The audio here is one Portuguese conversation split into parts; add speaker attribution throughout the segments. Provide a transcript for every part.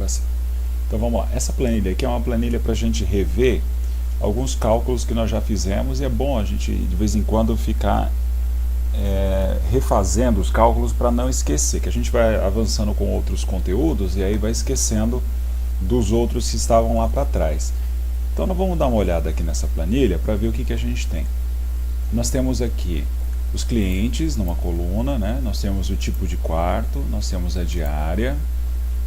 Speaker 1: Agora sim. Então vamos lá. Essa planilha aqui é uma planilha para a gente rever alguns cálculos que nós já fizemos, e é bom a gente de vez em quando ficar refazendo os cálculos para não esquecer, que a gente vai avançando com outros conteúdos e aí vai esquecendo dos outros que estavam lá para trás. Então nós vamos dar uma olhada aqui nessa planilha para ver o que a gente tem. Nós temos aqui os clientes numa coluna, né? Nós temos o tipo de quarto, nós temos a diária,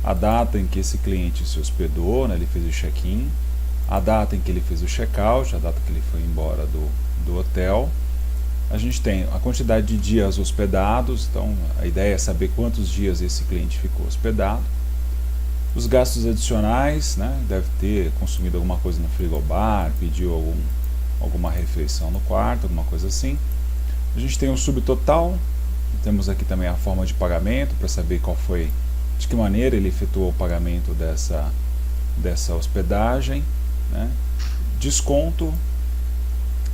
Speaker 1: a data em que esse cliente se hospedou, né? Ele fez o check-in, a data em que ele fez o check-out, a data que ele foi embora do hotel. A gente tem a quantidade de dias hospedados, então a ideia é saber quantos dias esse cliente ficou hospedado. Os gastos adicionais, né? Deve ter consumido alguma coisa no frigobar, pediu alguma refeição no quarto, alguma coisa assim. A gente tem o subtotal, temos aqui também a forma de pagamento, para saber de que maneira ele efetuou o pagamento dessa hospedagem, né? Desconto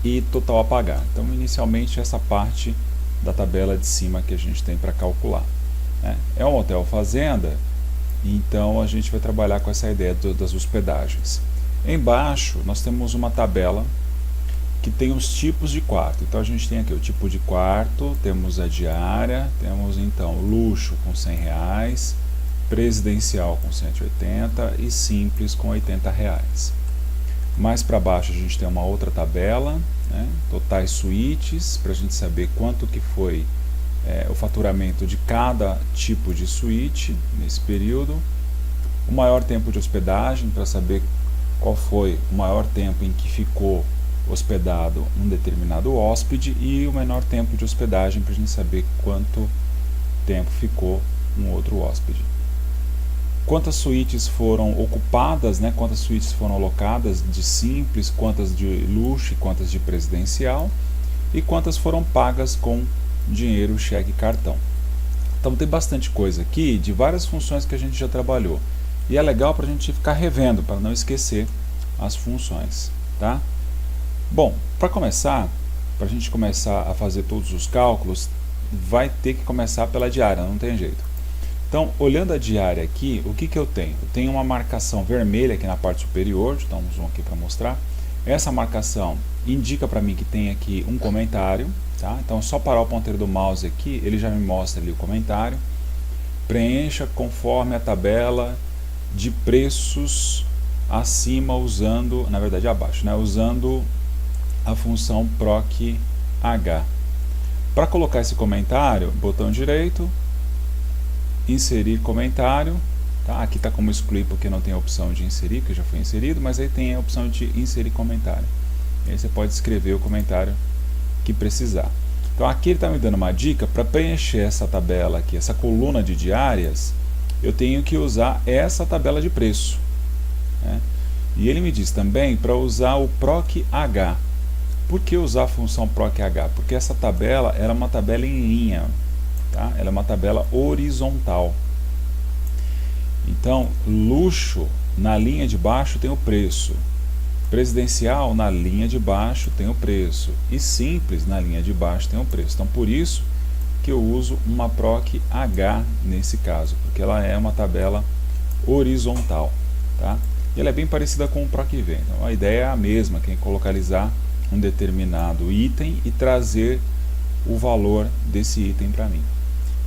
Speaker 1: e total a pagar. Então, inicialmente, essa parte da tabela de cima que a gente tem para calcular, né? É um hotel fazenda, então a gente vai trabalhar com essa ideia das hospedagens. Embaixo, nós temos uma tabela que tem os tipos de quarto. Então, a gente tem aqui o tipo de quarto, temos a diária, temos então luxo com R$100, presidencial com 180 e simples com R$80. Mais para baixo a gente tem uma outra tabela, né? Totais suítes, para a gente saber quanto que foi o faturamento de cada tipo de suíte nesse período. O maior tempo de hospedagem, para saber qual foi o maior tempo em que ficou hospedado um determinado hóspede, e o menor tempo de hospedagem, para a gente saber quanto tempo ficou um outro hóspede. Quantas suítes foram ocupadas, né? Quantas suítes foram alocadas de simples, quantas de luxo e quantas de presidencial, e quantas foram pagas com dinheiro, cheque e cartão. Então tem bastante coisa aqui de várias funções que a gente já trabalhou, e é legal para a gente ficar revendo, para não esquecer as funções, tá? Bom, para começar, para a gente começar a fazer todos os cálculos, vai ter que começar pela diária, não tem jeito. Então, olhando a diária aqui, o que eu tenho? Eu tenho uma marcação vermelha aqui na parte superior, deixa eu dar um zoom aqui para mostrar. Essa marcação indica para mim que tem aqui um comentário, tá? Então, é só parar o ponteiro do mouse aqui, ele já me mostra ali o comentário. Preencha conforme a tabela de preços acima usando, na verdade abaixo, né? Usando a função proc h. Para colocar esse comentário, botão direito, inserir comentário, tá? Aqui está como excluir porque não tem a opção de inserir, que já foi inserido, mas aí tem a opção de inserir comentário. E aí você pode escrever o comentário que precisar. Então aqui ele está me dando uma dica para preencher essa tabela aqui, essa coluna de diárias, eu tenho que usar essa tabela de preço, né? E ele me diz também para usar o proc h. Por que usar a função proc h? Porque essa tabela era uma tabela em linha, tá? Ela é uma tabela horizontal. Então, luxo na linha de baixo tem o preço, presidencial na linha de baixo tem o preço, e simples na linha de baixo tem o preço. Então, por isso que eu uso uma proc h nesse caso, porque ela é uma tabela horizontal, tá? E ela é bem parecida com o proc v. Então, a ideia é a mesma, que é localizar um determinado item e trazer o valor desse item para mim.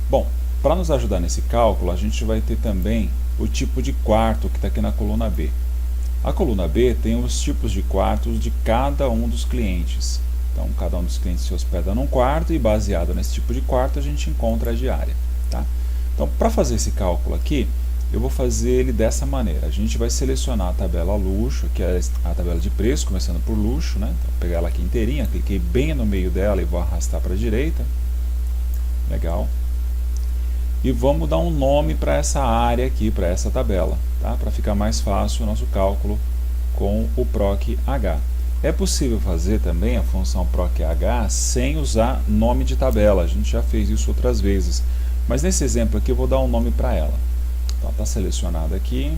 Speaker 1: Bom, para nos ajudar nesse cálculo, a gente vai ter também o tipo de quarto que está aqui na coluna B. A coluna B tem os tipos de quartos de cada um dos clientes. Então, cada um dos clientes se hospeda num quarto e, baseado nesse tipo de quarto, a gente encontra a diária, tá? Então, para fazer esse cálculo aqui, eu vou fazer ele dessa maneira. A gente vai selecionar a tabela luxo, que é a tabela de preço, começando por luxo, né? Então, vou pegar ela aqui inteirinha, cliquei bem no meio dela e vou arrastar para a direita. Legal. E vamos dar um nome para essa área aqui, para essa tabela, tá? Para ficar mais fácil o nosso cálculo com o proc h. É possível fazer também a função proc h sem usar nome de tabela, a gente já fez isso outras vezes, mas nesse exemplo aqui eu vou dar um nome para ela. Então, está selecionada aqui,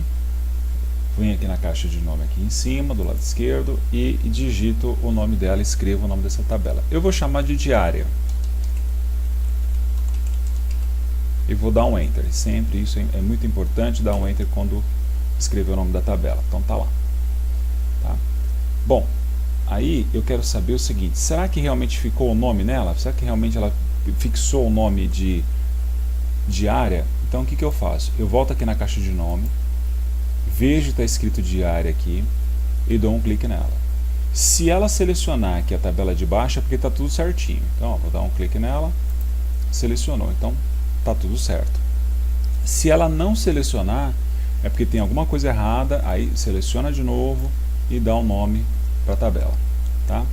Speaker 1: venho aqui na caixa de nome aqui em cima, do lado esquerdo, e digito o nome dela, escrevo o nome dessa tabela. Eu vou chamar de diária. e vou dar um Enter. Sempre isso é muito importante, dar um Enter quando escrever o nome da tabela. Então tá lá. Tá? Bom, aí eu quero saber o seguinte, será que realmente ficou o nome nela? Será que realmente ela fixou o nome de área? Então o que eu faço? Eu volto aqui na caixa de nome, vejo que está escrito diária aqui e dou um clique nela. Se ela selecionar aqui a tabela de baixo é porque está tudo certinho. Então ó, vou dar um clique nela, selecionou, então está tudo certo. Se ela não selecionar é porque tem alguma coisa errada, aí seleciona de novo e dá um nome para a tabela. Tá?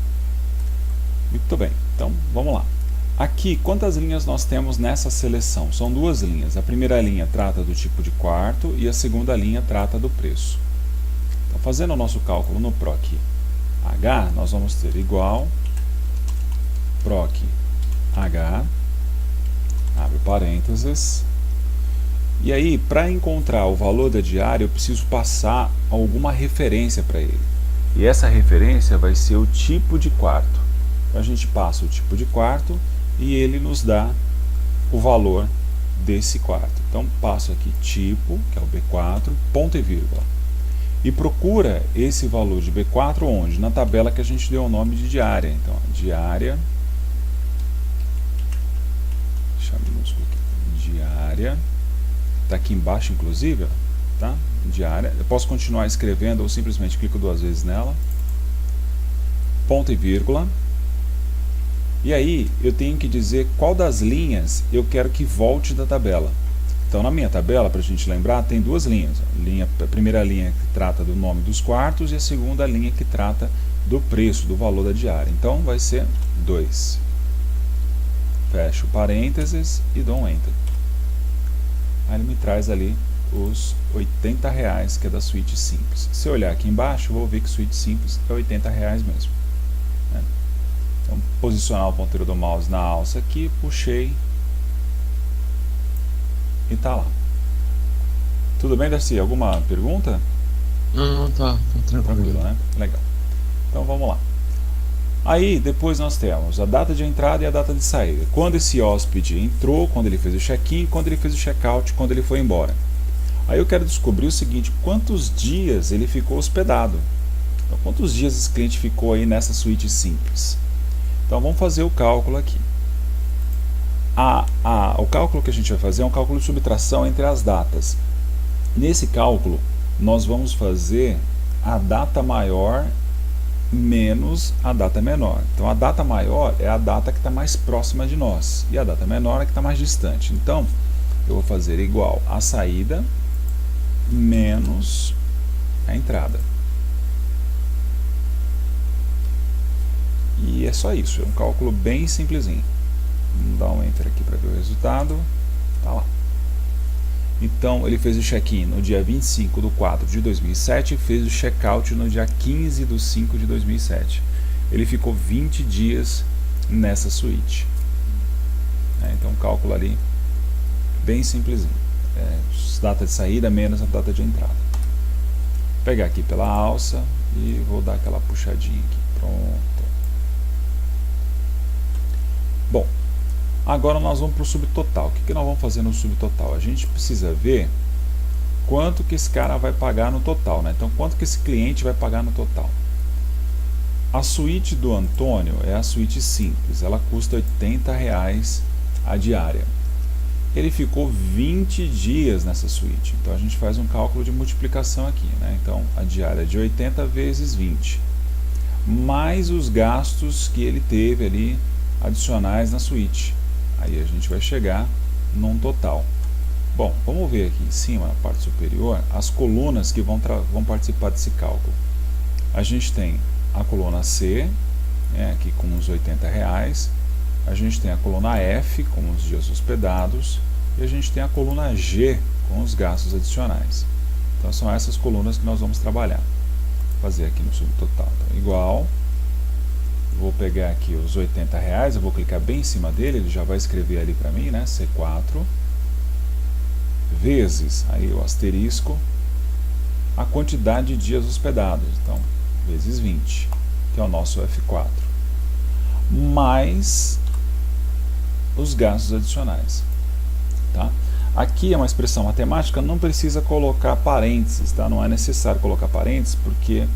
Speaker 1: Muito bem, então vamos lá. Aqui, quantas linhas nós temos nessa seleção? São duas linhas. A primeira linha trata do tipo de quarto e a segunda linha trata do preço. Então, fazendo o nosso cálculo no PROC H, nós vamos ter igual PROC H, abre parênteses, e aí, para encontrar o valor da diária, eu preciso passar alguma referência para ele. E essa referência vai ser o tipo de quarto. Então, a gente passa o tipo de quarto e ele nos dá o valor desse quarto. Então passo aqui tipo, que é o B4, ponto e vírgula. E procura esse valor de B4 onde? Na tabela que a gente deu o nome de diária. Então, diária, deixa eu minúsculo aqui, diária, está aqui embaixo inclusive, tá? Diária. Eu posso continuar escrevendo ou simplesmente clico duas vezes nela, ponto e vírgula. E aí eu tenho que dizer qual das linhas eu quero que volte da tabela. Então na minha tabela, para a gente lembrar, tem duas linhas. A primeira linha que trata do nome dos quartos e a segunda linha que trata do preço, do valor da diária. Então vai ser 2. Fecho parênteses e dou um Enter. Aí ele me traz ali os R$80, que é da suíte simples. Se eu olhar aqui embaixo, eu vou ver que suíte simples é R$80 mesmo. Então, posicionar o ponteiro do mouse na alça aqui, puxei e está lá. Tudo bem, Darcy? Alguma pergunta?
Speaker 2: Não, tá tranquilo,
Speaker 1: né? Legal. Então vamos lá. Aí depois nós temos a data de entrada e a data de saída. Quando esse hóspede entrou, quando ele fez o check-in, quando ele fez o check-out, quando ele foi embora. Aí eu quero descobrir o seguinte, quantos dias ele ficou hospedado. Então, quantos dias esse cliente ficou aí nessa suíte simples? Então vamos fazer o cálculo aqui. O cálculo que a gente vai fazer é um cálculo de subtração entre as datas. Nesse cálculo, nós vamos fazer a data maior menos a data menor. Então a data maior é a data que está mais próxima de nós e a data menor é a que está mais distante. Então eu vou fazer igual a saída menos a entrada. E é só isso, é um cálculo bem simplesinho. Vamos dar um Enter aqui para ver o resultado. Tá lá. Então ele fez o check-in no dia 25/4/2007 e fez o check-out no dia 15/5/2007. Ele ficou 20 dias nessa suíte. Então o cálculo ali bem simplesinho. Data de saída menos a data de entrada. Vou pegar aqui pela alça e vou dar aquela puxadinha aqui. Pronto. Bom, agora nós vamos para o subtotal. O que nós vamos fazer no subtotal? A gente precisa ver quanto que esse cara vai pagar no total, né? Então, quanto que esse cliente vai pagar no total? A suíte do Antônio é a suíte simples. Ela custa R$80 a diária. Ele ficou 20 dias nessa suíte. Então, a gente faz um cálculo de multiplicação aqui, né? Então, a diária é de 80 vezes 20. Mais os gastos que ele teve ali adicionais na suíte. Aí a gente vai chegar num total. Bom, vamos ver aqui em cima, na parte superior, as colunas que vão participar desse cálculo. A gente tem a coluna C, aqui com os R$80. A gente tem a coluna F, com os dias hospedados. E a gente tem a coluna G, com os gastos adicionais. Então são essas colunas que nós vamos trabalhar. Vou fazer aqui no subtotal. Então, igual... Vou pegar aqui os R$80, eu vou clicar bem em cima dele, ele já vai escrever ali para mim, né? C4, vezes, aí o asterisco, a quantidade de dias hospedados, então, vezes 20, que é o nosso F4, mais os gastos adicionais, tá? Aqui é uma expressão matemática, não precisa colocar parênteses, tá? Não é necessário colocar parênteses, porque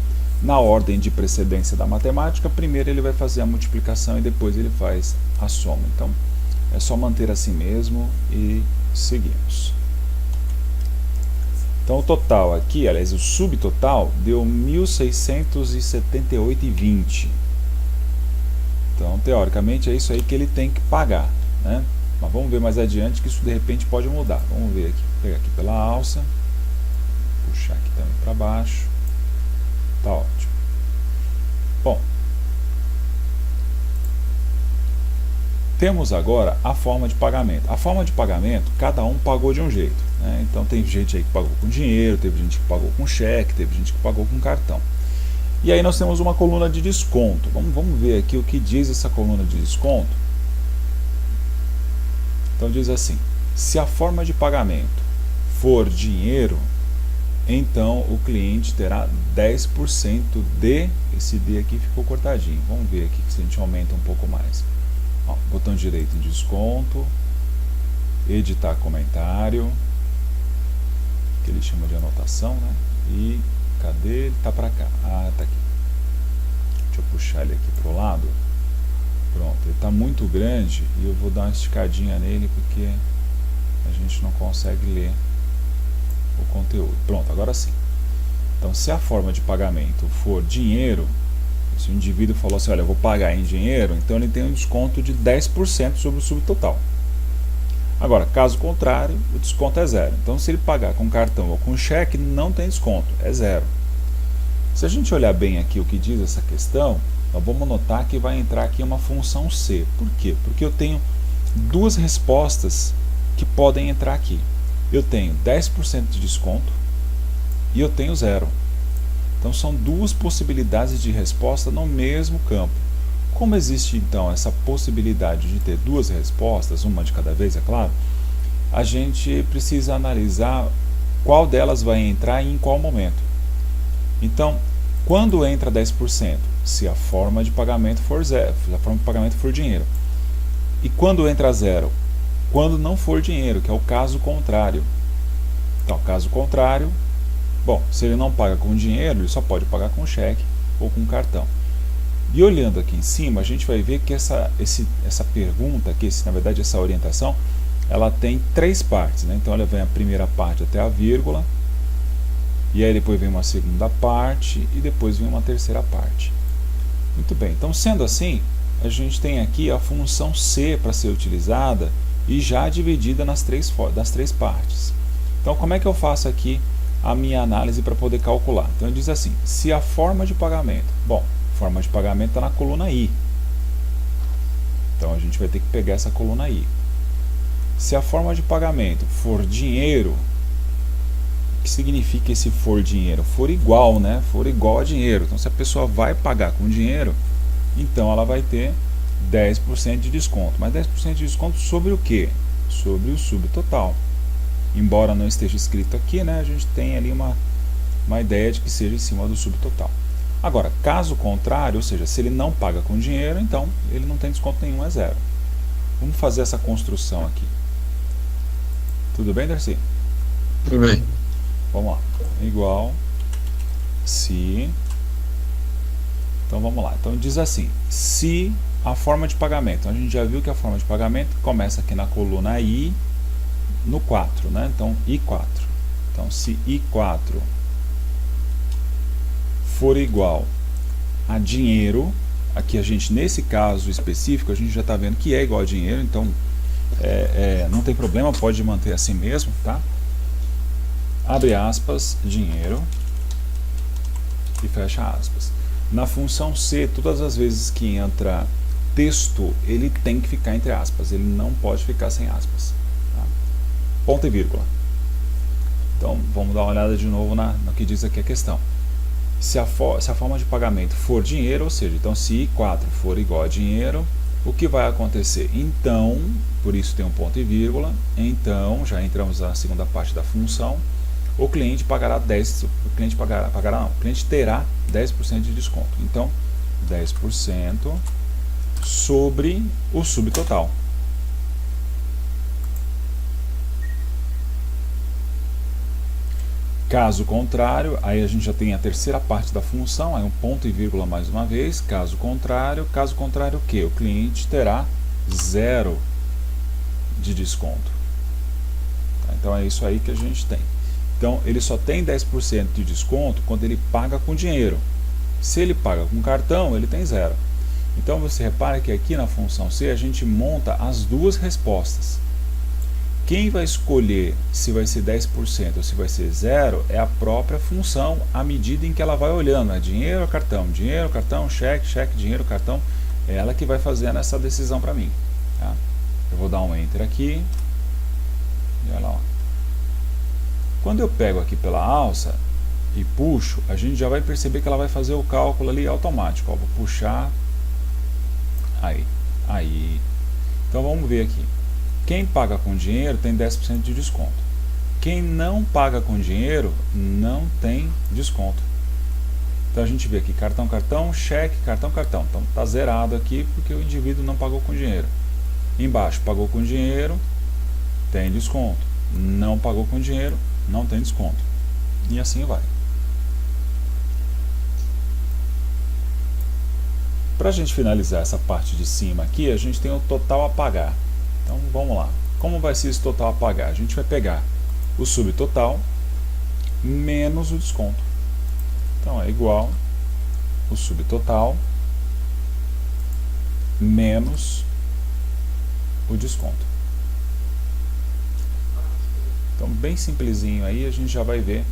Speaker 1: na ordem de precedência da matemática, primeiro ele vai fazer a multiplicação e depois ele faz a soma. Então, é só manter assim mesmo e seguimos. Então, o total aqui, aliás, o subtotal, deu 1.678,20. Então, teoricamente, é isso aí que ele tem que pagar, né? Mas vamos ver mais adiante que isso de repente pode mudar. Vamos ver aqui, pegar aqui pela alça, puxar aqui também para baixo. Tá ótimo. Bom, temos agora a forma de pagamento. A forma de pagamento, cada um pagou de um jeito, né? Então tem gente aí que pagou com dinheiro, teve gente que pagou com cheque, teve gente que pagou com cartão. E aí nós temos uma coluna de desconto. Vamos ver aqui o que diz essa coluna de desconto. Então diz assim: se a forma de pagamento for dinheiro, então o cliente terá 10% de... Esse D aqui ficou cortadinho. Vamos ver aqui se a gente aumenta um pouco mais. Ó, botão direito em desconto, editar comentário, que ele chama de anotação, né? E cadê? Ele tá para cá. Ah, tá aqui. Deixa eu puxar ele aqui pro lado. Pronto, ele está muito grande e eu vou dar uma esticadinha nele porque a gente não consegue ler o conteúdo. Pronto, agora sim. Então, se a forma de pagamento for dinheiro, se o indivíduo falou assim, olha, eu vou pagar em dinheiro, então ele tem um desconto de 10% sobre o subtotal. Agora, caso contrário, o desconto é zero. Então, se ele pagar com cartão ou com cheque, não tem desconto, é zero. Se a gente olhar bem aqui o que diz essa questão, nós vamos notar que vai entrar aqui uma função C. Por quê? Porque eu tenho duas respostas que podem entrar aqui. Eu tenho 10% de desconto e eu tenho zero. Então são duas possibilidades de resposta no mesmo campo. Como existe então essa possibilidade de ter duas respostas, uma de cada vez, é claro, a gente precisa analisar qual delas vai entrar e em qual momento. Então, quando entra 10%? Se a forma de pagamento for zero, se a forma de pagamento for dinheiro. E quando entra zero? Quando não for dinheiro, que é o caso contrário. Então, caso contrário, bom, se ele não paga com dinheiro, ele só pode pagar com cheque ou com cartão. E olhando aqui em cima, a gente vai ver que essa pergunta aqui, na verdade essa orientação, ela tem três partes, né? Então ela vem a primeira parte até a vírgula, e aí depois vem uma segunda parte, e depois vem uma terceira parte. Muito bem, então sendo assim, a gente tem aqui a função C para ser utilizada, e já dividida das três partes. Então como é que eu faço aqui a minha análise para poder calcular? Então ele diz assim, se a forma de pagamento, bom, a forma de pagamento está na coluna I, então a gente vai ter que pegar essa coluna I. Se a forma de pagamento for dinheiro, o que significa esse for dinheiro? For igual, né? For igual a dinheiro. Então se a pessoa vai pagar com dinheiro, então ela vai ter 10% de desconto. Mas 10% de desconto sobre o quê? Sobre o subtotal. Embora não esteja escrito aqui, né, a gente tem ali uma ideia de que seja em cima do subtotal. Agora, caso contrário, ou seja, se ele não paga com dinheiro, então ele não tem desconto nenhum, é zero. Vamos fazer essa construção aqui. Tudo bem, Darcy?
Speaker 2: Tudo bem.
Speaker 1: Vamos lá. Igual se... Então vamos lá. Então diz assim, se a forma de pagamento, a gente já viu que a forma de pagamento começa aqui na coluna I, no 4, né? Então I4. Então se I4 for igual a dinheiro, aqui a gente, nesse caso específico, a gente já está vendo que é igual a dinheiro, então não tem problema, pode manter assim mesmo, tá? Abre aspas, dinheiro, e fecha aspas. Na função C, todas as vezes que entra texto, ele tem que ficar entre aspas, ele não pode ficar sem aspas. Tá? Ponto e vírgula. Então, vamos dar uma olhada de novo no que diz aqui a questão. Se a forma de pagamento for dinheiro, ou seja, então se I4 for igual a dinheiro, o que vai acontecer? Então, por isso tem um ponto e vírgula, então, já entramos na segunda parte da função, o cliente pagará 10%, o cliente terá 10% de desconto. Então, 10% sobre o subtotal. Caso contrário, aí a gente já tem a terceira parte da função, aí um ponto e vírgula mais uma vez. Caso contrário o quê? O cliente terá 0 de desconto. Tá? Então é isso aí que a gente tem. Então ele só tem 10% de desconto quando ele paga com dinheiro. Se ele paga com cartão, ele tem 0. Então você repara que aqui na função C a gente monta as duas respostas. Quem vai escolher se vai ser 10% ou se vai ser 0 é a própria função, à medida em que ela vai olhando. É dinheiro ou cartão, cheque, cheque, dinheiro, cartão. É ela que vai fazendo essa decisão para mim. Tá? Eu vou dar um Enter aqui. E olha lá. Quando eu pego aqui pela alça e puxo, a gente já vai perceber que ela vai fazer o cálculo ali automático. Ó, vou puxar. Aí. Então vamos ver aqui. Quem paga com dinheiro tem 10% de desconto. Quem não paga com dinheiro não tem desconto. Então a gente vê aqui cartão, cheque, cartão. Então está zerado aqui porque o indivíduo não pagou com dinheiro. Embaixo, pagou com dinheiro, tem desconto. Não pagou com dinheiro, não tem desconto. E assim vai. Para a gente finalizar essa parte de cima aqui, a gente tem o total a pagar. Então vamos lá. Como vai ser esse total a pagar? A gente vai pegar o subtotal menos o desconto. Então é igual o subtotal menos o desconto. Então bem simplesinho aí, a gente já vai ver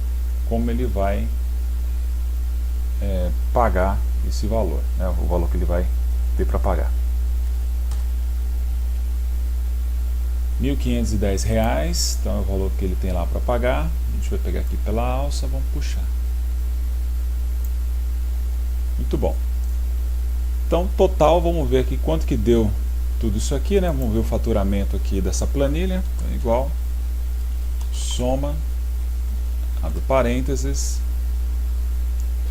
Speaker 1: como ele vai pagar esse valor, né? O valor que ele vai ter para pagar. R$ 1.510, então é o valor que ele tem lá para pagar. A gente vai pegar aqui pela alça, vamos puxar. Muito bom. Então, total, vamos ver aqui quanto que deu tudo isso aqui, né? Vamos ver o faturamento aqui dessa planilha. Então, igual, soma, abre parênteses.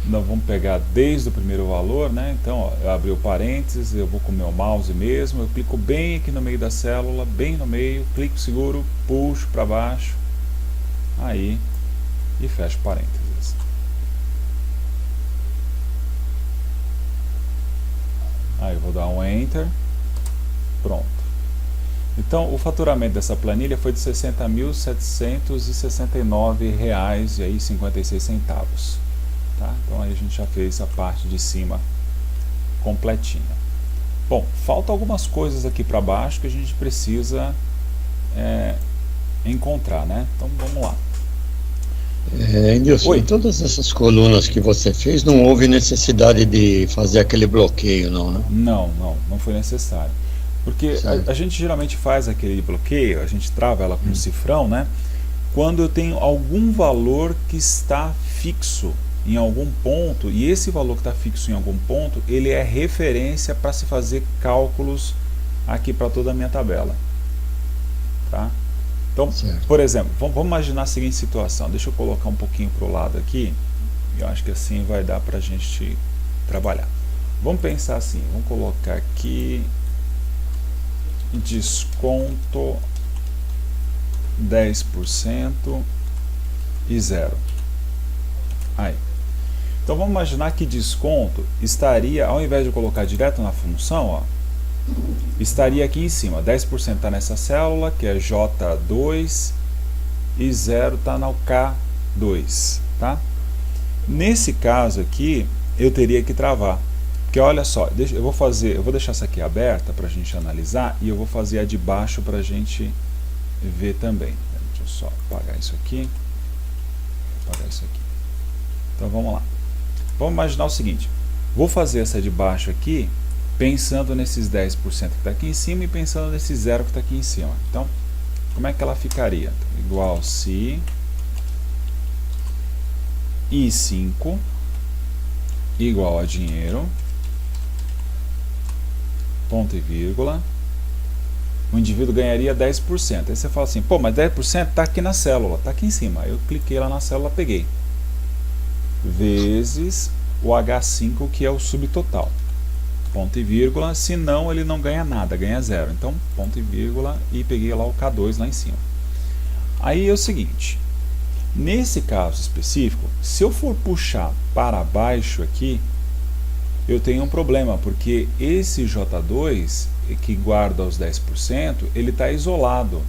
Speaker 1: Nós vamos pegar desde o primeiro valor, né? Então, ó, eu abri o parênteses, eu vou com o meu mouse mesmo, eu clico bem aqui no meio da célula, bem no meio, clico seguro, puxo para baixo, aí, e fecho parênteses. Aí eu vou dar um Enter, pronto. Então, o faturamento dessa planilha foi de R$ 60.769,56. Tá? Então aí a gente já fez a parte de cima completinha. Bom, faltam algumas coisas aqui para baixo que a gente precisa encontrar, né? Então vamos lá.
Speaker 2: Nilson, em todas essas colunas que você fez, não houve necessidade de fazer aquele bloqueio, não, né?
Speaker 1: Não foi necessário. Porque a gente geralmente faz aquele bloqueio, a gente trava ela com um cifrão, né? Quando eu tenho algum valor que está fixo em algum ponto, e esse valor que está fixo em algum ponto, ele é referência para se fazer cálculos aqui para toda a minha tabela. Tá? Então, por exemplo, vamos imaginar a seguinte situação. Deixa eu colocar um pouquinho para o lado aqui, e eu acho que assim vai dar para a gente trabalhar. Vamos pensar assim, vamos colocar aqui desconto 10% e 0. Aí. Então vamos imaginar que desconto estaria, ao invés de colocar direto na função, ó, estaria aqui em cima. 10% está nessa célula, que é J2, e 0 está na K2. Tá? Nesse caso aqui, eu teria que travar. Porque olha só, eu vou deixar essa aqui aberta para a gente analisar, e eu vou fazer a de baixo para a gente ver também. Deixa eu só apagar isso aqui. Apagar isso aqui. Então vamos lá. Vamos imaginar o seguinte, vou fazer essa de baixo aqui, pensando nesses 10% que está aqui em cima e pensando nesse 0 que está aqui em cima. Então, como é que ela ficaria? Então, igual se I5 igual a dinheiro, ponto e vírgula, o indivíduo ganharia 10%. Aí você fala assim, pô, mas 10% está aqui na célula, está aqui em cima. Eu cliquei lá na célula, peguei. Vezes o H5, que é o subtotal. Ponto e vírgula, senão ele não ganha nada, ganha 0. Então, ponto e vírgula, e peguei lá o K2 lá em cima. Aí é o seguinte, Nesse caso específico, se eu for puxar para baixo aqui, eu tenho um problema, porque esse J2, que guarda os 10%, ele está isolado.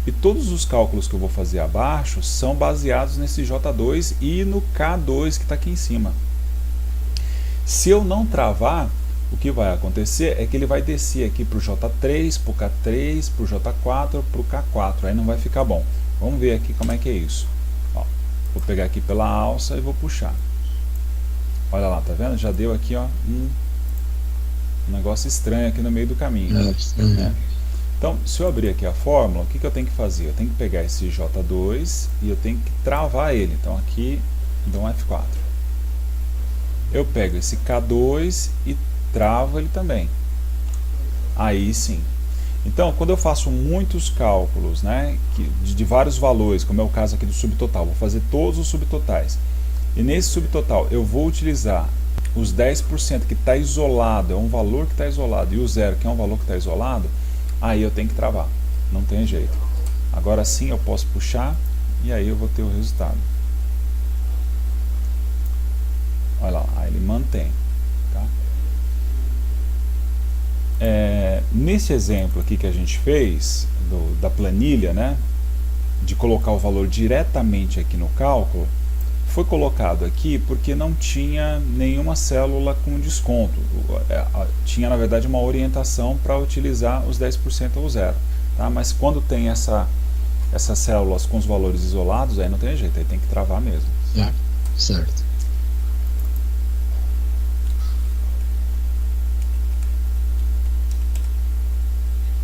Speaker 1: E todos os cálculos que eu vou fazer abaixo são baseados nesse J2 e no K2 que está aqui em cima. Se eu não travar, o que vai acontecer é que ele vai descer aqui para o J3, para o K3, para o J4, para o K4. Aí não vai ficar bom. Vamos ver aqui como é que é isso. Ó, vou pegar aqui pela alça e vou puxar. Olha lá, tá vendo? Já deu aqui, ó, um negócio estranho aqui no meio do caminho. Né? Então, se eu abrir aqui a fórmula, o que eu tenho que fazer? Eu tenho que pegar esse J2 e eu tenho que travar ele. Então aqui, dou um F4. Eu pego esse K2 e travo ele também. Aí sim. Então, quando eu faço muitos cálculos, né, de vários valores, como é o caso aqui do subtotal, vou fazer todos os subtotais. E nesse subtotal eu vou utilizar os 10% que está isolado, é um valor que está isolado, e o 0 que é um valor que está isolado, aí eu tenho que travar, não tem jeito. Agora sim eu posso puxar e aí eu vou ter o resultado. Olha lá, aí ele mantém. Tá? Nesse exemplo aqui que a gente fez, da planilha, né, de colocar o valor diretamente aqui no cálculo, foi colocado aqui porque não tinha nenhuma célula com desconto. Tinha, na verdade, uma orientação para utilizar os 10% ou zero. Tá? Mas quando tem essas células com os valores isolados, aí não tem jeito, aí tem que travar mesmo.
Speaker 2: Certo.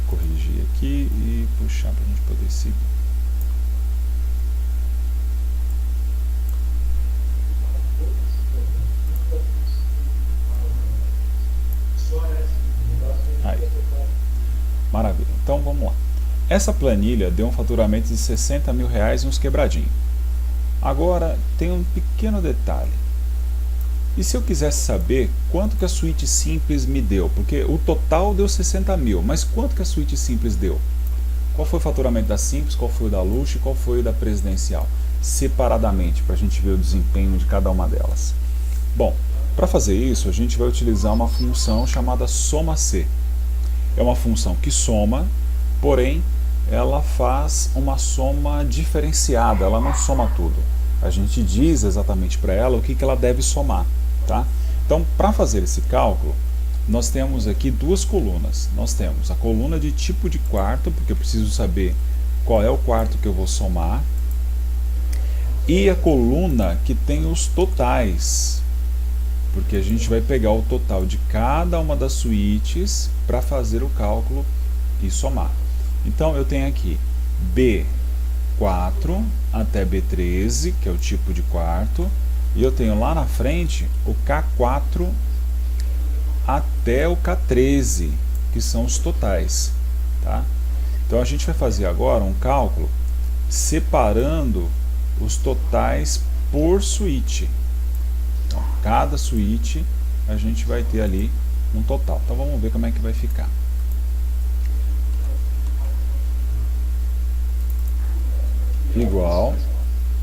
Speaker 1: Corrigir aqui e puxar para a gente poder seguir. Aí. Maravilha. Então vamos lá. Essa planilha deu um faturamento de R$60 mil e uns quebradinhos. Agora tem um pequeno detalhe. E se eu quisesse saber quanto que a suíte simples me deu? Porque o total deu 60 mil, mas quanto que a suíte simples deu? Qual foi o faturamento da simples, qual foi o da luxo e qual foi o da presidencial? Separadamente, para a gente ver o desempenho de cada uma delas. Bom, para fazer isso, a gente vai utilizar uma função chamada soma-C. É uma função que soma, porém, ela faz uma soma diferenciada, ela não soma tudo. A gente diz exatamente para ela o que ela deve somar. Tá? Então, para fazer esse cálculo, nós temos aqui duas colunas. Nós temos a coluna de tipo de quarto, porque eu preciso saber qual é o quarto que eu vou somar, e a coluna que tem os totais, porque a gente vai pegar o total de cada uma das suítes para fazer o cálculo e somar. Então, eu tenho aqui B4 até B13, que é o tipo de quarto, e eu tenho lá na frente o K4 até o K13, que são os totais. Tá? Então a gente vai fazer agora um cálculo separando os totais por suíte. Então, cada suíte a gente vai ter ali um total. Então vamos ver como é que vai ficar. Igual,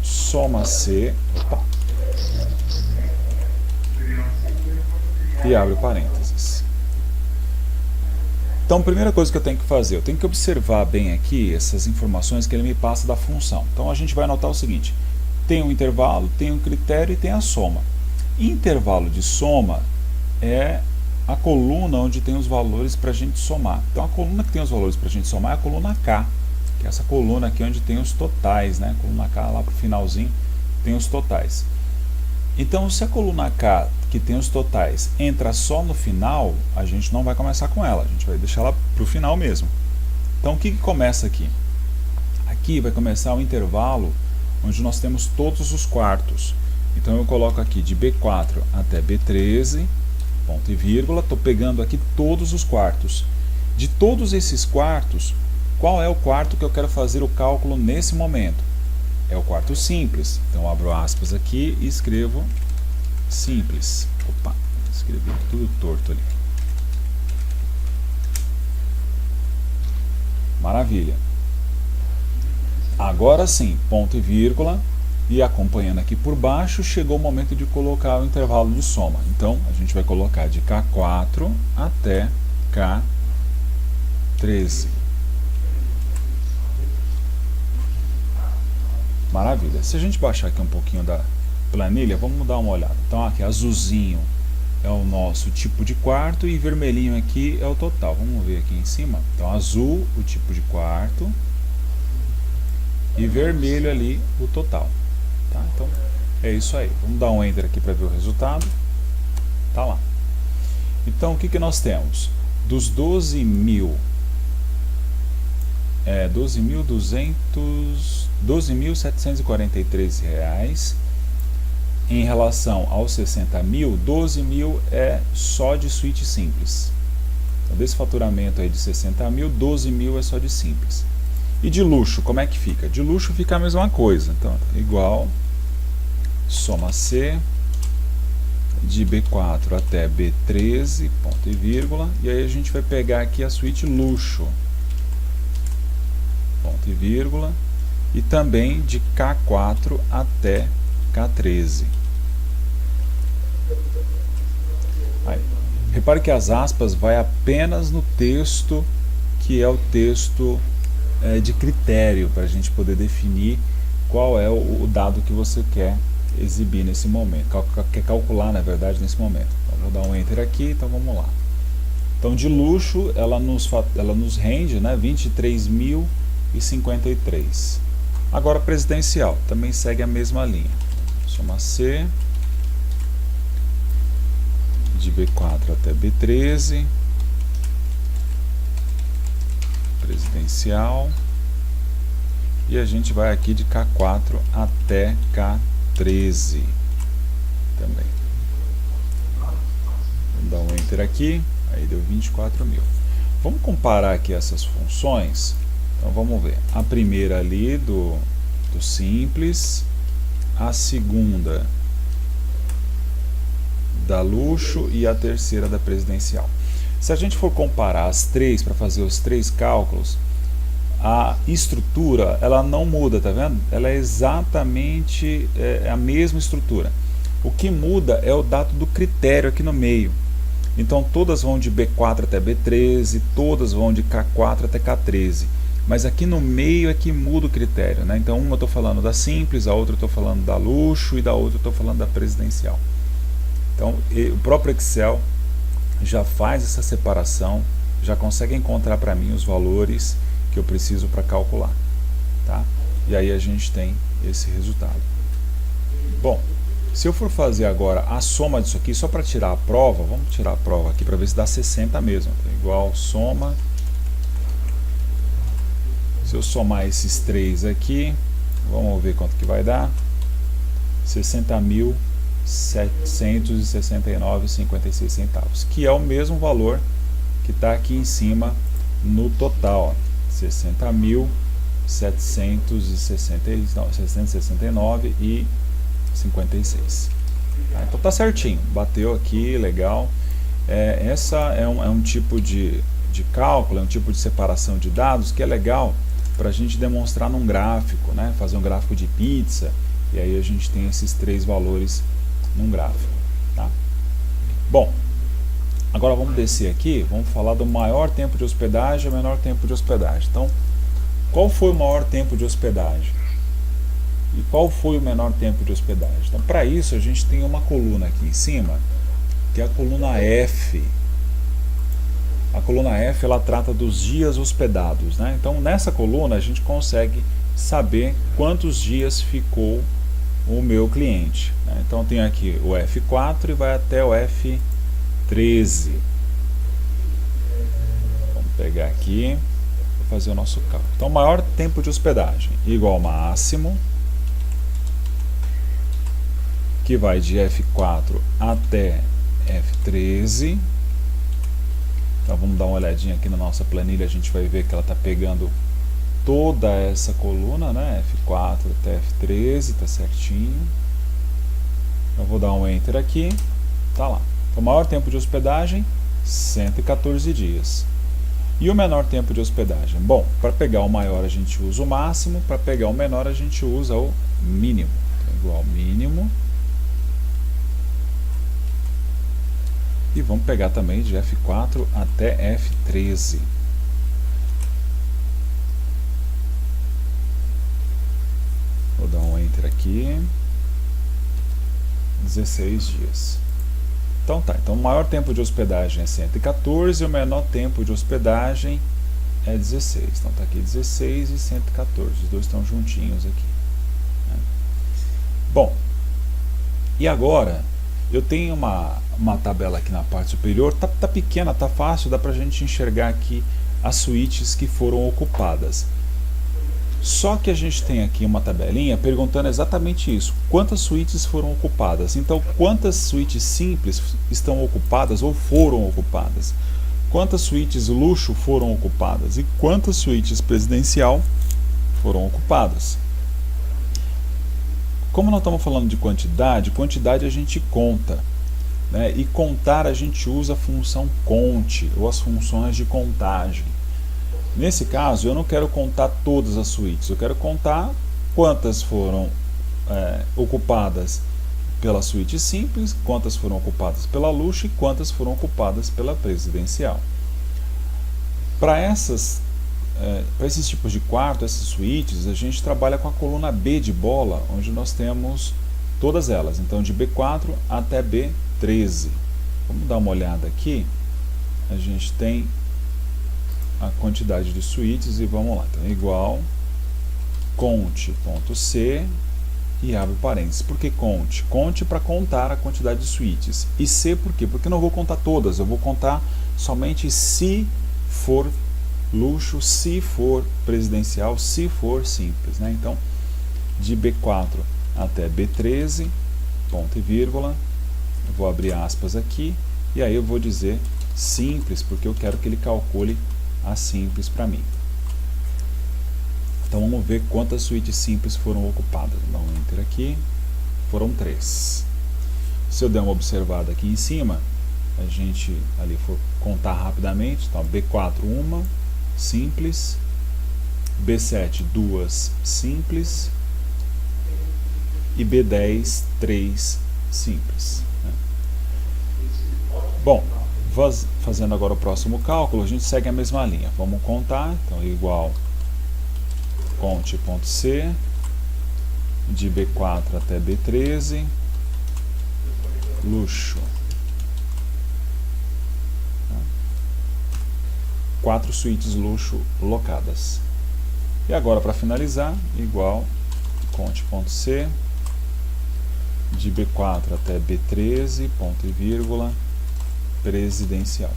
Speaker 1: soma C, e abre parênteses. Então, a primeira coisa que eu tenho que fazer, eu tenho que observar bem aqui essas informações que ele me passa da função. Então, a gente vai anotar o seguinte: tem um intervalo, tem um critério e tem a soma. Intervalo de soma é a coluna onde tem os valores para a gente somar. Então, a coluna que tem os valores para a gente somar é a coluna K, que é essa coluna aqui onde tem os totais, né? Coluna K lá para o finalzinho tem os totais. Então, se a coluna K, que tem os totais, entra só no final, a gente não vai começar com ela, a gente vai deixar ela para o final mesmo. Então, o que começa aqui? Aqui vai começar o intervalo onde nós temos todos os quartos. Então, eu coloco aqui de B4 até B13, ponto e vírgula, estou pegando aqui todos os quartos. De todos esses quartos, qual é o quarto que eu quero fazer o cálculo nesse momento? É o quarto simples. Então, abro aspas aqui e escrevo simples. Opa, escrevi tudo torto ali. Maravilha. Agora sim, ponto e vírgula, E acompanhando aqui por baixo, chegou o momento de colocar o intervalo de soma. Então, a gente vai colocar de K4 até K13. Maravilha. Se a gente baixar aqui um pouquinho da planilha, vamos dar uma olhada. Então, aqui azulzinho é o nosso tipo de quarto e vermelhinho aqui é o total. Vamos ver aqui em cima. Então, azul, o tipo de quarto, e vermelho ali, o total. Tá? Então, é isso aí. Vamos dar um Enter aqui para ver o resultado. Tá lá. Então, o que nós temos? Dos 12.743 reais, em relação aos 60 mil, 12 mil é só de suíte simples. Então, desse faturamento aí de 60 mil, 12 mil é só de simples. E de luxo, como é que fica? De luxo fica a mesma coisa. Então, igual, soma C, de B4 até B13, ponto e vírgula, e aí a gente vai pegar aqui a suíte luxo, ponto e vírgula, e também de K4 até K13. Aí, repare que as aspas vai apenas no texto, que é o texto de critério, para a gente poder definir qual é o dado que você quer exibir nesse momento, quer calcular, na verdade, nesse momento. Então, vou dar um Enter aqui, então vamos lá. Então, de luxo, ela nos rende, né, 23.053. Agora, presidencial, também segue a mesma linha. Soma C, de B4 até B13, presidencial, e a gente vai aqui de K4 até K13 também. Vamos dar um Enter aqui, aí deu 24 mil. Vamos comparar aqui essas funções. Então vamos ver, a primeira ali do simples, a segunda da luxo e a terceira da presidencial. Se a gente for comparar as três para fazer os três cálculos, a estrutura ela não muda, tá vendo? Ela é exatamente a mesma estrutura. O que muda é o dado do critério aqui no meio. Então todas vão de B4 até B13, todas vão de K4 até K13. Mas aqui no meio é que muda o critério, né? Então uma eu estou falando da simples, a outra eu estou falando da luxo e da outra eu estou falando da presidencial. Então o próprio Excel já faz essa separação, já consegue encontrar para mim os valores que eu preciso para calcular, tá? E aí a gente tem esse resultado. Bom, se eu for fazer agora a soma disso aqui, só para tirar a prova, vamos tirar a prova aqui para ver se dá 60 mesmo. Então, igual soma, se eu somar esses três aqui, vamos ver quanto que vai dar. 60.769,56 centavos, que é o mesmo valor que está aqui em cima no total, 60.769,56. Tá? Então tá certinho, bateu aqui, legal. Essa é um tipo de cálculo, é um tipo de separação de dados que é legal para a gente demonstrar num gráfico, né? Fazer um gráfico de pizza, e aí a gente tem esses três valores num gráfico. Tá? Bom, agora vamos descer aqui, vamos falar do maior tempo de hospedagem e o menor tempo de hospedagem. Então, qual foi o maior tempo de hospedagem? E qual foi o menor tempo de hospedagem? Então, para isso, a gente tem uma coluna aqui em cima, que é a coluna F. A coluna F, ela trata dos dias hospedados, né? Então, nessa coluna, a gente consegue saber quantos dias ficou o meu cliente, né? Então, tem aqui o F4 e vai até o F13. Vamos pegar aqui para fazer o nosso cálculo. Então, maior tempo de hospedagem igual máximo, que vai de F4 até F13. Então vamos dar uma olhadinha aqui na nossa planilha, a gente vai ver que ela está pegando toda essa coluna, né? F4 até F13, tá certinho. Eu vou dar um Enter aqui, tá lá. Então, o maior tempo de hospedagem, 114 dias. E o menor tempo de hospedagem? Bom, para pegar o maior a gente usa o máximo, para pegar o menor a gente usa o mínimo. igual mínimo. E vamos pegar também de F4 até F13. Vou dar um Enter aqui. 16 dias. Então tá, então o maior tempo de hospedagem é 114 e o menor tempo de hospedagem é 16. Então tá aqui 16 e 114, os dois estão juntinhos aqui, né? Bom, e agora eu tenho uma tabela aqui na parte superior, tá pequena, tá fácil, dá pra gente enxergar aqui as suítes que foram ocupadas. Só que a gente tem aqui uma tabelinha perguntando exatamente isso, quantas suítes foram ocupadas. Então, quantas suítes simples estão ocupadas ou foram ocupadas? Quantas suítes luxo foram ocupadas? E quantas suítes presidencial foram ocupadas? Como nós estamos falando de quantidade, quantidade a gente conta, né? E contar a gente usa a função conte, ou as funções de contagem. Nesse caso, eu não quero contar todas as suítes, eu quero contar quantas foram ocupadas pela suíte simples, quantas foram ocupadas pela luxo e quantas foram ocupadas pela presidencial. Para esses tipos de quarto, essas suítes, a gente trabalha com a coluna B de bola, onde nós temos todas elas, então de B4 até B13. Vamos dar uma olhada aqui, a gente tem a quantidade de suítes e vamos lá, então igual conte.c e abre parênteses. Por que conte? Conte para contar a quantidade de suítes. E C por quê? Porque eu não vou contar todas, eu vou contar somente se for luxo, se for presidencial, se for simples, né? Então, de B4 até B13, ponto e vírgula, eu vou abrir aspas aqui, e aí eu vou dizer simples, porque eu quero que ele calcule a simples para mim. Então vamos ver quantas suítes simples foram ocupadas. Vou dar um Enter aqui. Foram 3. Se eu der uma observada aqui em cima, a gente ali for contar rapidamente. Então B4 uma simples, B7 duas simples e B10 3 simples, né? Bom, fazendo agora o próximo cálculo, a gente segue a mesma linha. Vamos contar, então igual conte.c de B4 até B13, luxo, 4 suítes luxo locadas. E agora, para finalizar, igual conte.c de B4 até B13, ponto e vírgula, presidencial.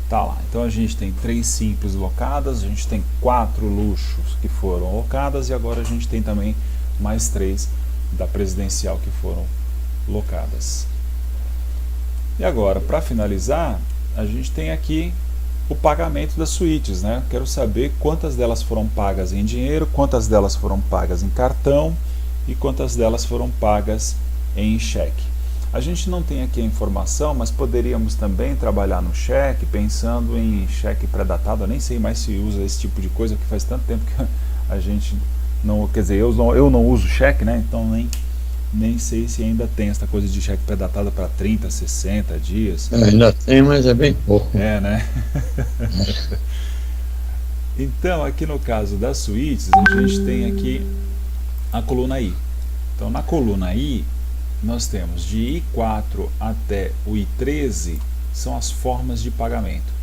Speaker 1: Tá lá, então a gente tem 3 simples locadas, a gente tem 4 luxos que foram locadas e agora a gente tem também mais 3 da presidencial que foram locadas. E agora, para finalizar, a gente tem aqui o pagamento das suítes, né? Quero saber quantas delas foram pagas em dinheiro, quantas delas foram pagas em cartão e quantas delas foram pagas em cheque. A gente não tem aqui a informação, mas poderíamos também trabalhar no cheque, pensando em cheque pré-datado. Eu nem sei mais se usa esse tipo de coisa, porque faz tanto tempo que a gente não, quer dizer, eu não uso cheque, né? Então nem sei se ainda tem essa coisa de cheque pré-datado para 30, 60 dias.
Speaker 2: Ainda tem, mas é bem pouco.
Speaker 1: É, né? Então, aqui no caso das suítes, a gente tem aqui a coluna I. Então, na coluna I, nós temos de I4 até o I13, são as formas de pagamento.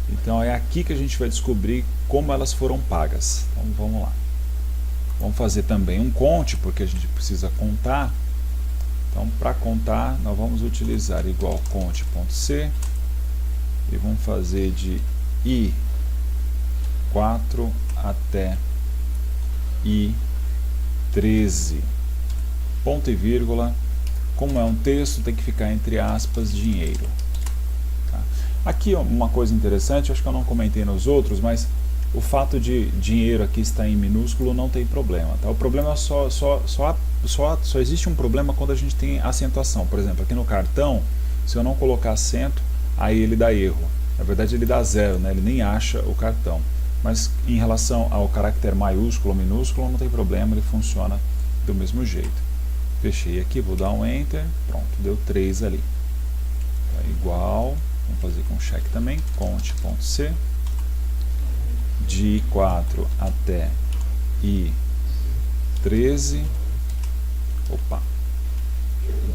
Speaker 1: Então, é aqui que a gente vai descobrir como elas foram pagas. Então, vamos lá. Vamos fazer também um conte, porque a gente precisa contar. Então, para contar, nós vamos utilizar igual conte.c e vamos fazer de I4 até I13, ponto e vírgula. Como é um texto, tem que ficar entre aspas, dinheiro. Tá? Aqui uma coisa interessante, acho que eu não comentei nos outros, mas o fato de dinheiro aqui estar em minúsculo não tem problema. Tá? O problema é só existe um problema quando a gente tem acentuação. Por exemplo, aqui no cartão, se eu não colocar acento, aí ele dá erro. Na verdade ele dá 0, né? Ele nem acha o cartão. Mas em relação ao caractere maiúsculo ou minúsculo, não tem problema, ele funciona do mesmo jeito. Fechei aqui, vou dar um Enter, pronto, deu 3 ali. Tá igual, vamos fazer com check também, cont.c, de I4 até I13,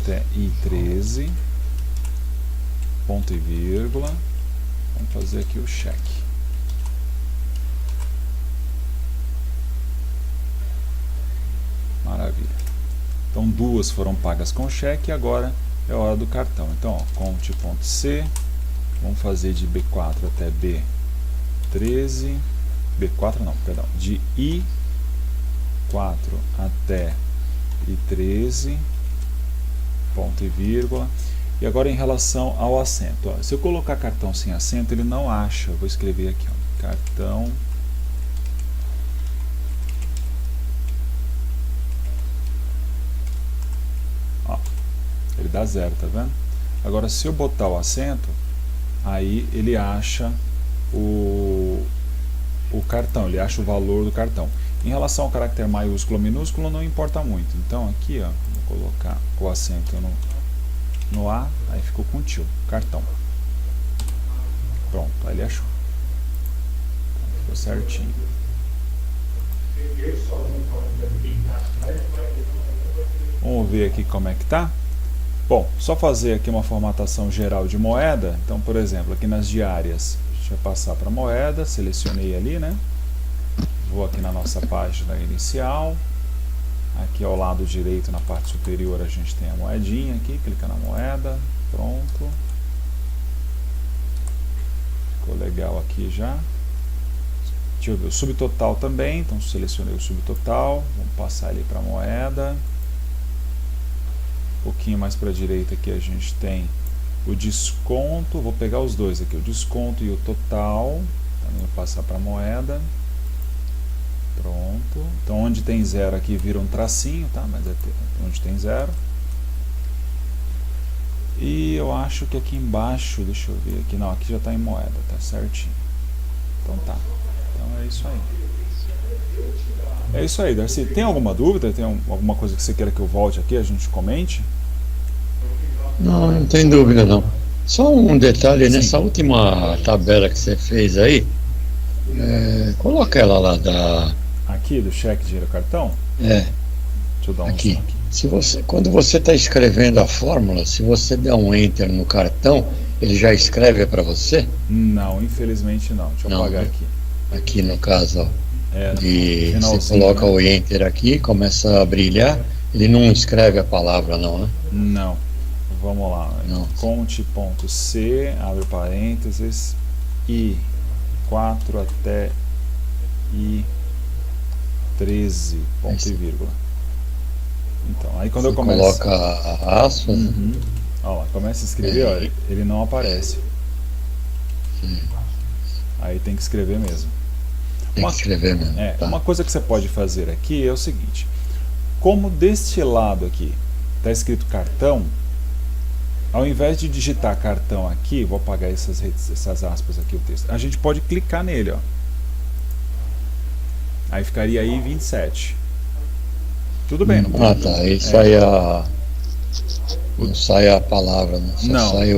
Speaker 1: até I13, ponto e vírgula, vamos fazer aqui o check. Maravilha. Então duas foram pagas com cheque e agora é a hora do cartão. Então, ó, cont.c, vamos fazer de B4 até B13, B4 não, perdão, de I4 até I13, ponto e vírgula. E agora em relação ao acento, ó, se eu colocar cartão sem acento, ele não acha. Eu vou escrever aqui, ó, cartão ele dá 0, tá vendo? Agora se eu botar o acento, aí ele acha o cartão, ele acha o valor do cartão. Em relação ao caractere maiúsculo ou minúsculo, não importa muito. Então aqui, ó, vou colocar o acento no A, aí ficou com tio, cartão. Pronto, aí ele achou. Então, ficou certinho. Vamos ver aqui como é que tá. Bom, só fazer aqui uma formatação geral de moeda. Então, por exemplo, aqui nas diárias, deixa eu passar para moeda, selecionei ali, né? Vou aqui na nossa página inicial. Aqui ao lado direito, na parte superior, a gente tem a moedinha aqui, clica na moeda, pronto. Ficou legal aqui já. Deixa eu ver o subtotal também, então selecionei o subtotal, vamos passar ali para a moeda. Um pouquinho mais para a direita aqui a gente tem o desconto, vou pegar os dois aqui, o desconto e o total, também vou passar para a moeda. Pronto, então onde tem 0 aqui vira um tracinho, tá? Mas é onde tem 0. E eu acho que aqui embaixo, deixa eu ver aqui, não, aqui já está em moeda, tá certinho. Então tá, então é isso aí. É isso aí, Darcy. Tem alguma dúvida? Tem alguma coisa que você queira que eu volte aqui, a gente comente?
Speaker 2: Não, não tem dúvida não. Só um detalhe,
Speaker 1: Sim.
Speaker 2: nessa última tabela que você fez aí, coloca ela lá da...
Speaker 1: Aqui, do cheque, dinheiro, cartão?
Speaker 2: É,
Speaker 1: Deixa eu dar um
Speaker 2: aqui.
Speaker 1: zoom aqui.
Speaker 2: Se você, quando você está escrevendo a fórmula, se você der um Enter no cartão, ele já escreve para você?
Speaker 1: Não, infelizmente não. Deixa eu
Speaker 2: Não,
Speaker 1: apagar
Speaker 2: né?
Speaker 1: aqui.
Speaker 2: Aqui no caso, ó.
Speaker 1: No
Speaker 2: Você
Speaker 1: finalzinho,
Speaker 2: coloca
Speaker 1: né?
Speaker 2: o Enter aqui, começa a brilhar, ele não escreve a palavra não, né?
Speaker 1: Não. Vamos lá.
Speaker 2: Não.
Speaker 1: Conte.c, abre parênteses, I4 até I13, ponto e vírgula. Então, aí quando
Speaker 2: Você
Speaker 1: eu começo...
Speaker 2: coloca aspas, né?
Speaker 1: Uhum. Ó lá, começa a escrever, ó, ele não aparece.
Speaker 2: Sim.
Speaker 1: Aí tem que escrever mesmo.
Speaker 2: Tem que escrever mesmo. Tá.
Speaker 1: Uma coisa que você pode fazer aqui é o seguinte: como deste lado aqui está escrito cartão, ao invés de digitar cartão aqui, vou apagar essas aspas aqui, o texto, a gente pode clicar nele, ó. Aí ficaria aí 27. Tudo bem, não tem
Speaker 2: Ah, tá. Aí sai a... Não sai a palavra, né? Só
Speaker 1: Não.
Speaker 2: sai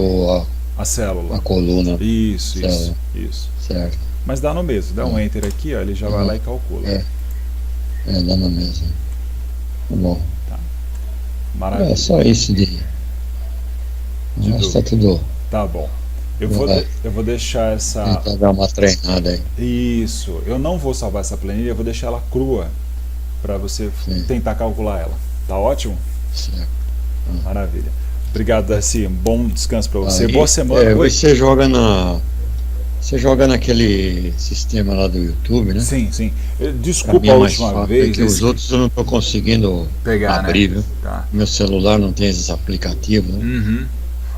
Speaker 1: a célula.
Speaker 2: a coluna.
Speaker 1: Isso,
Speaker 2: Célula.
Speaker 1: isso.
Speaker 2: Certo.
Speaker 1: Mas dá no mesmo, dá um enter aqui, ó, ele já vai lá e calcula.
Speaker 2: Dá no mesmo. Tá bom.
Speaker 1: Maravilha.
Speaker 2: É só isso de... Mas tá tudo...
Speaker 1: Tá bom. Eu vou deixar essa...
Speaker 2: Tentar dar uma treinada aí.
Speaker 1: Isso. Eu não vou salvar essa planilha, eu vou deixar ela crua para você tentar calcular ela. Tá ótimo?
Speaker 2: Certo.
Speaker 1: Maravilha. Obrigado, Darcy. Bom descanso para você.
Speaker 2: Aí,
Speaker 1: Boa semana.
Speaker 2: Você joga naquele sistema lá do YouTube, né?
Speaker 1: Sim, sim.
Speaker 2: Pra
Speaker 1: Desculpa
Speaker 2: mim é
Speaker 1: a
Speaker 2: mais
Speaker 1: última
Speaker 2: fácil,
Speaker 1: vez.
Speaker 2: porque os outros eu não estou conseguindo
Speaker 1: pegar,
Speaker 2: abrir,
Speaker 1: né?
Speaker 2: viu?
Speaker 1: Tá.
Speaker 2: Meu celular não tem esses aplicativos, né?
Speaker 1: Uhum.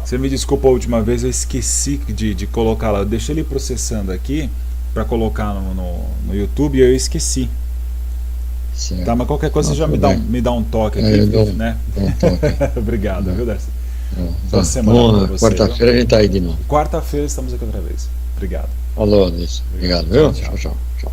Speaker 1: Você me desculpa a última vez, eu esqueci de colocar lá. Eu deixei ele processando aqui para colocar no YouTube e eu esqueci.
Speaker 2: Certo.
Speaker 1: Tá, mas qualquer coisa
Speaker 2: Não,
Speaker 1: você já me dá um toque aqui,
Speaker 2: eu dou
Speaker 1: né?
Speaker 2: um toque.
Speaker 1: Obrigado, viu, Darcy? Boa semana pra você.
Speaker 2: Quarta-feira a gente tá aí de novo.
Speaker 1: Quarta-feira estamos aqui outra vez. Obrigado.
Speaker 2: Falou, Alice. Obrigado, viu?
Speaker 1: Tchau, tchau.
Speaker 2: Tchau, tchau.